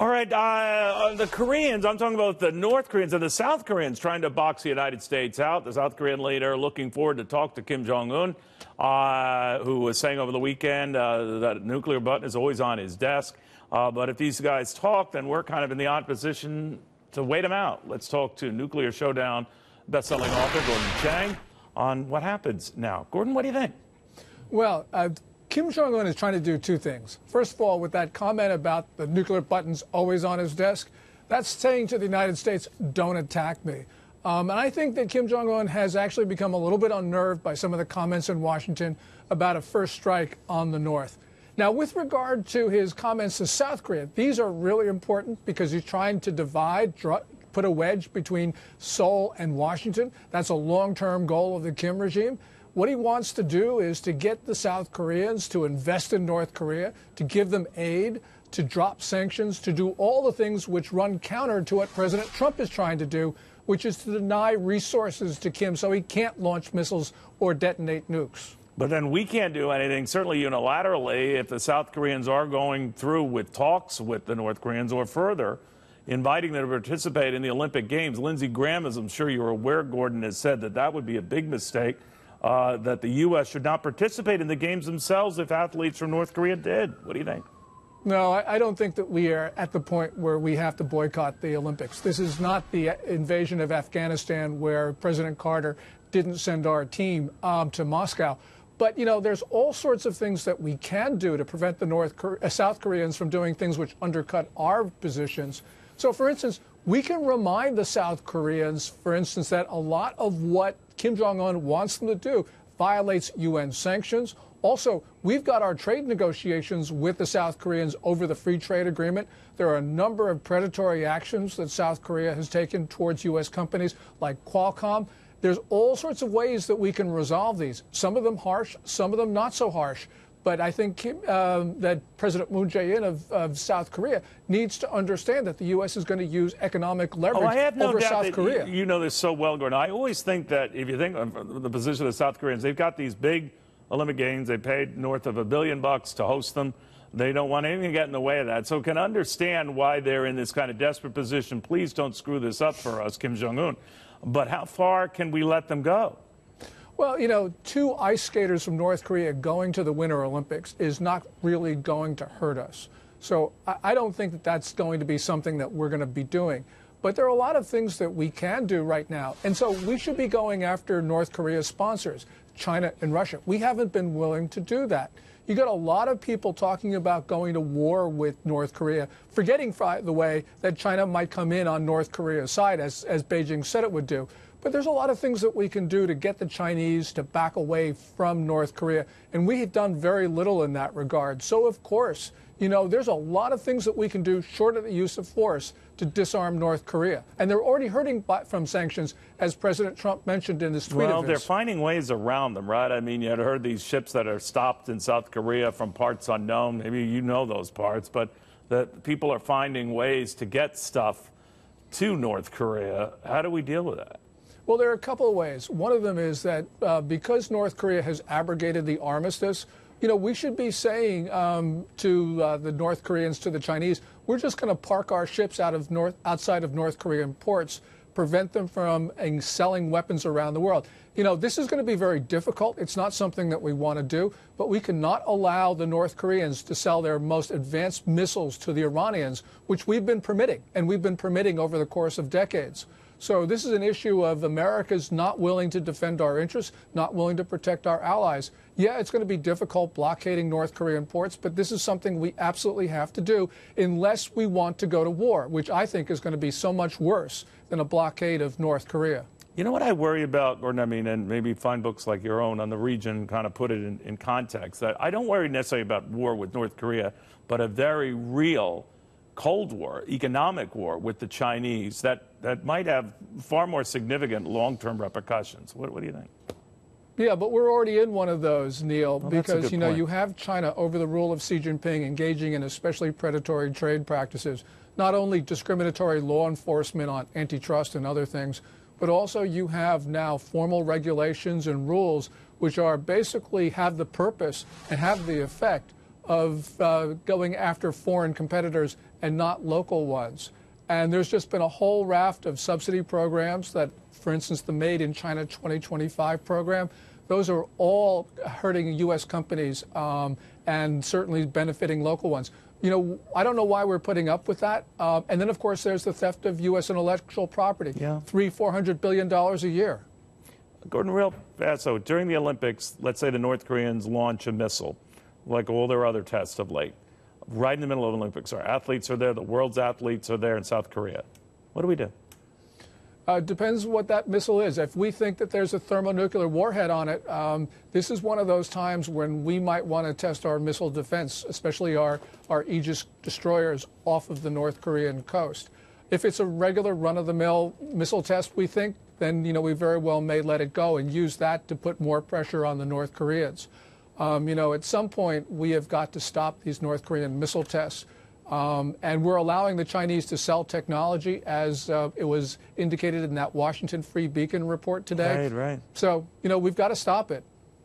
All right, the Koreans, I'm talking about the North Koreans and the South Koreans trying to box the United States out. The South Korean leader looking forward to talk to Kim Jong-un, who was saying over the weekend that a nuclear button is always on his desk. But if these guys talk, then we're kind of in the odd position to wait them out. Let's talk to Nuclear Showdown best-selling author Gordon Chang on what happens now. Gordon, what do you think? Well, Kim Jong-un is trying to do two things. First of all, with that comment about the nuclear buttons always on his desk, that's saying to the United States, don't attack me. And I think that Kim Jong-un has actually become a little bit unnerved by some of the comments in Washington about a first strike on the North. Now, with regard to his comments to South Korea, these are really important because he's trying to divide, put a wedge between Seoul and Washington. That's a long-term goal of the Kim regime. What he wants to do is to get the South Koreans to invest in North Korea, to give them aid, to drop sanctions, to do all the things which run counter to what President Trump is trying to do, which is to deny resources to Kim so he can't launch missiles or detonate nukes. But then we can't do anything, certainly unilaterally, if the South Koreans are going through with talks with the North Koreans or further, inviting them to participate in the Olympic Games. Lindsey Graham, as I'm sure you're aware, Gordon, has said that that would be a big mistake. That the U.S. should not participate in the games themselves if athletes from North Korea did. What do you think? No, I don't think that we are at the point where we have to boycott the Olympics. This is not the invasion of Afghanistan where President Carter didn't send our team to Moscow. But, you know, there's all sorts of things that we can do to prevent the South Koreans from doing things which undercut our positions. So, for instance, we can remind the South Koreans, for instance, that a lot of what Kim Jong-un wants them to do violates UN sanctions. Also, we've got our trade negotiations with the South Koreans over the free trade agreement. There are a number of predatory actions that South Korea has taken towards U.S. companies like Qualcomm. There's all sorts of ways that we can resolve these, some of them harsh, some of them not so harsh. But I think that President Moon Jae-in of South Korea needs to understand that the U.S. is going to use economic leverage over South Korea. You know this so well, Gordon. I always think that if you think of the position of the South Koreans, they've got these big Olympic Games. They paid north of $1 billion to host them. They don't want anything to get in the way of that. So can understand why they're in this kind of desperate position. Please don't screw this up for us, Kim Jong-un. But how far can we let them go? Well, you know, two ice skaters from North Korea going to the Winter Olympics is not really going to hurt us. So I don't think that that's going to be something that we're going to be doing. But there are a lot of things that we can do right now. And so we should be going after North Korea's sponsors, China and Russia. We haven't been willing to do that. You got a lot of people talking about going to war with North Korea, forgetting, by the way, that China might come in on North Korea's side, as Beijing said it would do. But there's a lot of things that we can do to get the Chinese to back away from North Korea. And we have done very little in that regard. So, of course, you know, there's a lot of things that we can do short of the use of force to disarm North Korea. And they're already hurting from sanctions, as President Trump mentioned in his tweet. Well, they're finding ways around them, right? I mean, you had heard these ships that are stopped in South Korea from parts unknown. Maybe you know those parts. But that people are finding ways to get stuff to North Korea. How do we deal with that? Well, there are a couple of ways. One of them is that because North Korea has abrogated the armistice, you know, we should be saying to the North Koreans, to the Chinese, we're just going to park our ships outside of North Korean ports, prevent them from selling weapons around the world. You know, this is going to be very difficult. It's not something that we want to do, but we cannot allow the North Koreans to sell their most advanced missiles to the Iranians, which we've been permitting, and we've been permitting over the course of decades. So this is an issue of America's not willing to defend our interests, not willing to protect our allies. Yeah, it's going to be difficult blockading North Korean ports, but this is something we absolutely have to do unless we want to go to war, which I think is going to be so much worse than a blockade of North Korea. You know what I worry about, Gordon, I mean, and maybe find books like your own on the region, kind of put it in context, that I don't worry necessarily about war with North Korea, but a very real Cold War, economic war with the Chinese that might have far more significant long-term repercussions. What do you think? Yeah, but we're already in one of those, Neil, well, because, you know, you have China over the rule of Xi Jinping engaging in especially predatory trade practices, not only discriminatory law enforcement on antitrust and other things, but also you have now formal regulations and rules which are basically have the purpose and have the effect going after foreign competitors and not local ones. And there's just been a whole raft of subsidy programs that, for instance, the Made in China 2025 program, those are all hurting U.S. companies and certainly benefiting local ones. You know, I don't know why we're putting up with that. And then, of course, there's the theft of U.S. intellectual property, $400 billion a year. Gordon, real fast, so during the Olympics, let's say the North Koreans launch a missile, like all their other tests of late. Right in the middle of the Olympics, our athletes are there, the world's athletes are there in South Korea. What do we do? Depends what that missile is. If we think that there's a thermonuclear warhead on it, this is one of those times when we might want to test our missile defense, especially our Aegis destroyers off of the North Korean coast. If it's a regular run-of-the-mill missile test, we think, then we very well may let it go and use that to put more pressure on the North Koreans. At some point, we have got to stop these North Korean missile tests. And we're allowing the Chinese to sell technology, as it was indicated in that Washington Free Beacon report today. Right. So, we've got to stop it.